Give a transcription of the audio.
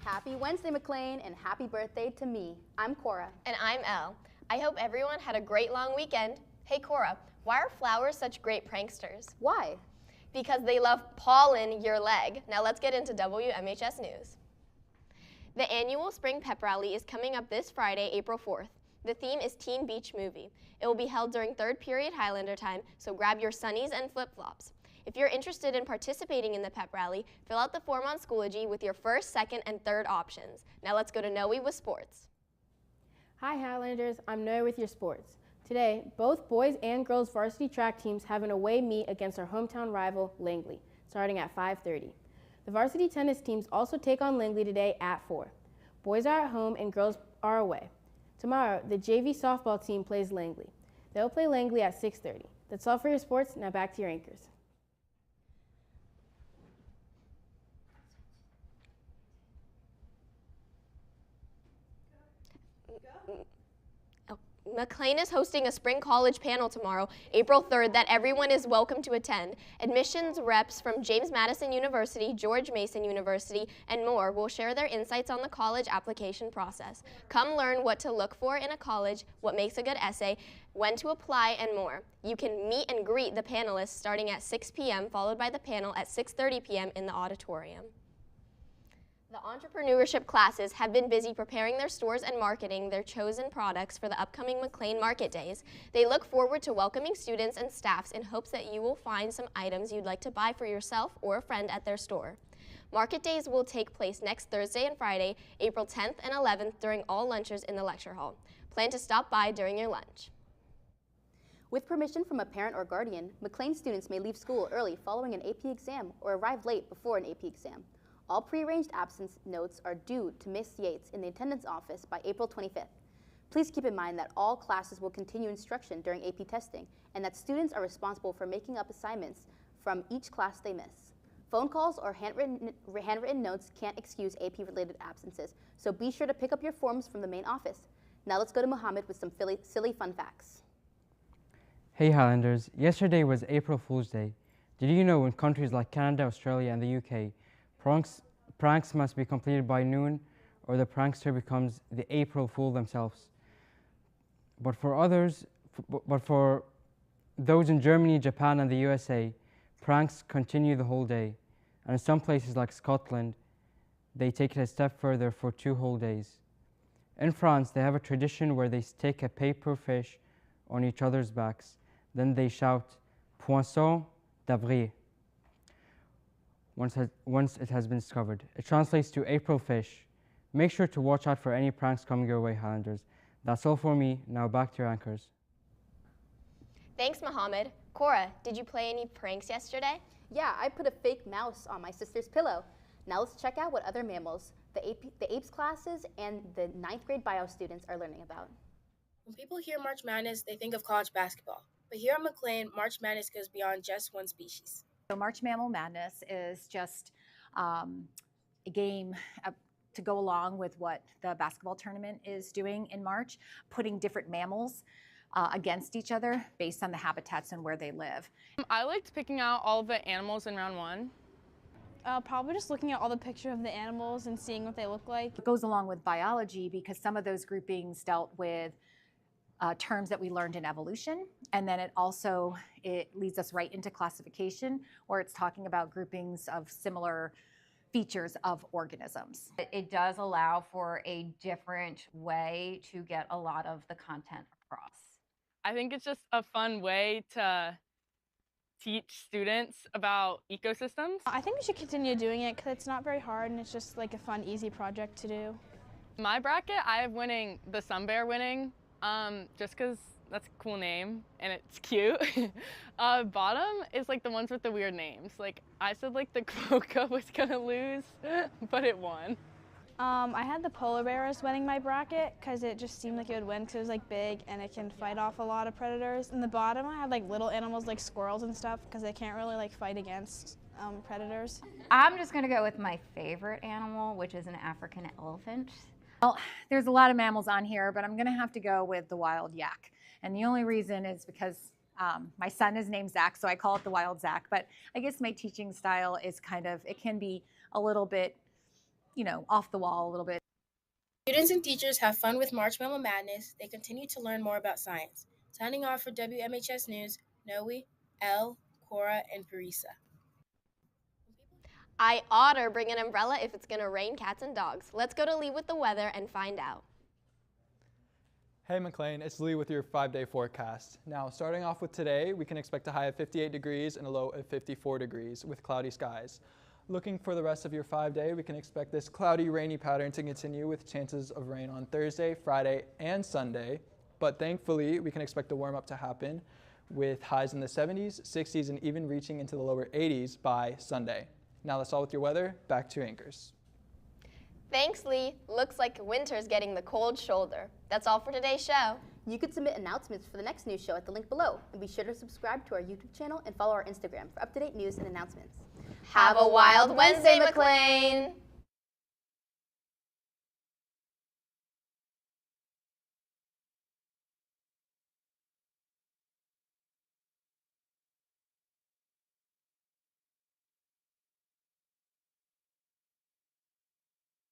Happy Wednesday, McLean, and happy birthday to me. I'm Cora. And I'm Elle. I hope everyone had a great long weekend. Hey Cora, why are flowers such great pranksters? Why? Because they love pollen your leg. Now let's get into WMHS news. The annual Spring Pep Rally is coming up this Friday, April 4th. The theme is Teen Beach Movie. It will be held during 3rd period Highlander time, so grab your sunnies and flip-flops. If you're interested in participating in the pep rally, fill out the form on Schoology with your first, second, and third options. Now let's go to Nohe with sports. Hi Highlanders, I'm Nohe with your sports. Today, both boys and girls varsity track teams have an away meet against our hometown rival, Langley, starting at 5:30. The varsity tennis teams also take on Langley today at 4. Boys are at home and girls are away. Tomorrow, the JV softball team plays Langley. They'll play Langley at 6:30. That's all for your sports. Now back to your anchors. McLean is hosting a spring college panel tomorrow, April 3rd, that everyone is welcome to attend. Admissions reps from James Madison University, George Mason University, and more will share their insights on the college application process. Come learn what to look for in a college, what makes a good essay, when to apply, and more. You can meet and greet the panelists starting at 6 p.m., followed by the panel at 6:30 p.m. in the auditorium. The entrepreneurship classes have been busy preparing their stores and marketing their chosen products for the upcoming McLean Market Days. They look forward to welcoming students and staffs in hopes that you will find some items you'd like to buy for yourself or a friend at their store. Market Days will take place next Thursday and Friday, April 10th and 11th during all lunches in the lecture hall. Plan to stop by during your lunch. With permission from a parent or guardian, McLean students may leave school early following an AP exam or arrive late before an AP exam. All prearranged absence notes are due to Miss Yates in the attendance office by April 25th. Please keep in mind that all classes will continue instruction during AP testing and that students are responsible for making up assignments from each class they miss. Phone calls or handwritten notes can't excuse AP-related absences, so be sure to pick up your forms from the main office. Now let's go to Muhammad with some silly fun facts. Hey Highlanders, yesterday was April Fool's Day. Did you know in countries like Canada, Australia, and the UK, pranks must be completed by noon or the prankster becomes the April Fool themselves. But for those in Germany, Japan, and the USA, pranks continue the whole day. And in some places like Scotland, they take it a step further for 2 whole days. In France, they have a tradition where they stick a paper fish on each other's backs. Then they shout, "Poisson d'avril," once it has been discovered. It translates to April fish. Make sure to watch out for any pranks coming your way, Highlanders. That's all for me. Now back to your anchors. Thanks, Muhammad. Cora, did you play any pranks yesterday? Yeah, I put a fake mouse on my sister's pillow. Now let's check out what other mammals the apes classes and the 9th grade bio students are learning about. When people hear March Madness, they think of college basketball. But here at McLean, March Madness goes beyond just one species. So March Mammal Madness is just a game to go along with what the basketball tournament is doing in March, putting different mammals against each other based on the habitats and where they live. I liked picking out all of the animals in round 1. Probably just looking at all the pictures of the animals and seeing what they look like. It goes along with biology because some of those groupings dealt with terms that we learned in evolution, and then it leads us right into classification, where it's talking about groupings of similar features of organisms. It does allow for a different way to get a lot of the content across. I think it's just a fun way to teach students about ecosystems. I think we should continue doing it because it's not very hard and it's just like a fun, easy project to do. My bracket, I have winning the Sun Bear winning, just because that's a cool name and it's cute. Bottom is like the ones with the weird names. Like I said like the Croca was gonna lose, but it won. I had the polar bears winning my bracket because it just seemed like it would win because it was like big and it can fight off a lot of predators. In the bottom I had like little animals like squirrels and stuff because they can't really like fight against predators. I'm just gonna go with my favorite animal, which is an African elephant. Well, there's a lot of mammals on here, but I'm gonna have to go with the wild yak. And the only reason is because my son is named Zach, so I call it the wild Zach. But I guess my teaching style is kind of, it can be a little bit, you know, off the wall a little bit. Students and teachers have fun with Marshmallow Madness. They continue to learn more about science. Signing off for WMHS News, Nohe, Elle, Cora, and Parisa. I oughter bring an umbrella if it's gonna rain cats and dogs. Let's go to Lee with the weather and find out. Hey McLean, it's Lee with your 5-day forecast. Now, starting off with today, we can expect a high of 58 degrees and a low of 54 degrees with cloudy skies. Looking for the rest of your 5-day, we can expect this cloudy, rainy pattern to continue with chances of rain on Thursday, Friday, and Sunday. But thankfully, we can expect a warm up to happen with highs in the 70s, 60s, and even reaching into the lower 80s by Sunday. Now that's all with your weather. Back to Anchors. Thanks, Lee. Looks like winter's getting the cold shoulder. That's all for today's show. You could submit announcements for the next news show at the link below, and be sure to subscribe to our YouTube channel and follow our Instagram for up-to-date news and announcements. Have a wild Wednesday, McLean!